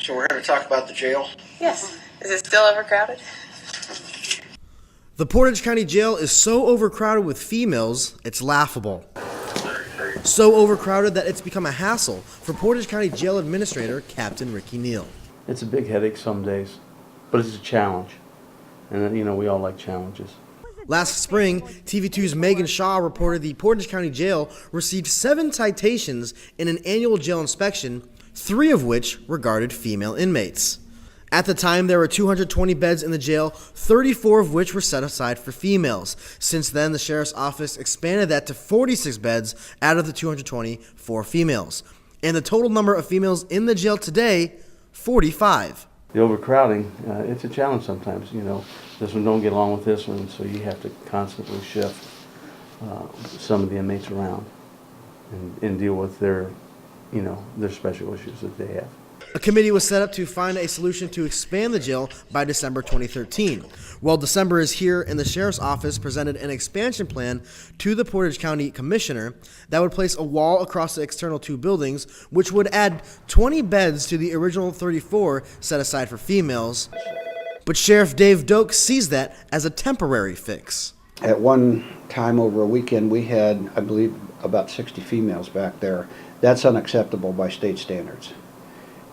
So we're going to talk about the jail. Yes. Is it still overcrowded? The Portage County Jail is so overcrowded with females, it's laughable. So overcrowded that it's become a hassle for Portage County Jail Administrator Captain Ricky Neal. It's a big headache some days, but it's a challenge. And, we all like challenges. Last spring, TV2's Megan Shaw reported the Portage County Jail received 7 citations in an annual jail inspection, 3 of which regarded female inmates. At the time, there were 220 beds in the jail, 34 of which were set aside for females. Since then, the Sheriff's Office expanded that to 46 beds out of the 220 for females. And the total number of females in the jail today, 45. The overcrowding, it's a challenge sometimes. This one don't get along with this one, so you have to constantly shift some of the inmates around and deal with their special issues that they have. A committee was set up to find a solution to expand the jail by December 2013. Well, December is here, and the Sheriff's Office presented an expansion plan to the Portage County Commissioner that would place a wall across the external 2 buildings, which would add 20 beds to the original 34 set aside for females. But Sheriff Dave Doak sees that as a temporary fix. At one time over a weekend, we had, I believe, about 60 females back there. That's unacceptable by state standards.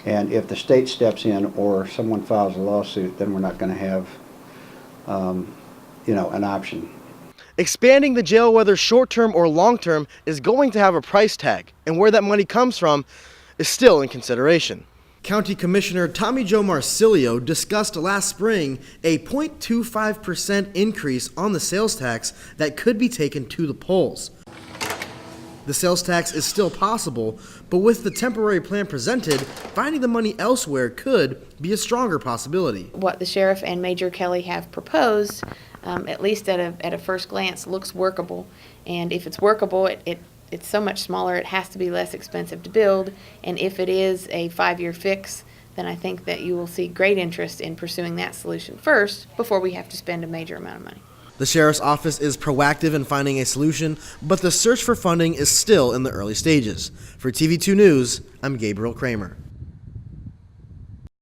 And if the state steps in or someone files a lawsuit, then we're not going to have, an option. Expanding the jail, whether short-term or long-term, is going to have a price tag, and where that money comes from is still in consideration. County Commissioner Tommy Joe Marsilio discussed last spring a 0.25% increase on the sales tax that could be taken to the polls. The sales tax is still possible, but with the temporary plan presented, finding the money elsewhere could be a stronger possibility. What the sheriff and Major Kelly have proposed, at least at a first glance, looks workable. And if it's workable, it's so much smaller, it has to be less expensive to build. And if it is a 5-year fix, then I think that you will see great interest in pursuing that solution first before we have to spend a major amount of money. The Sheriff's Office is proactive in finding a solution, but the search for funding is still in the early stages. For TV2 News, I'm Gabriel Kramer.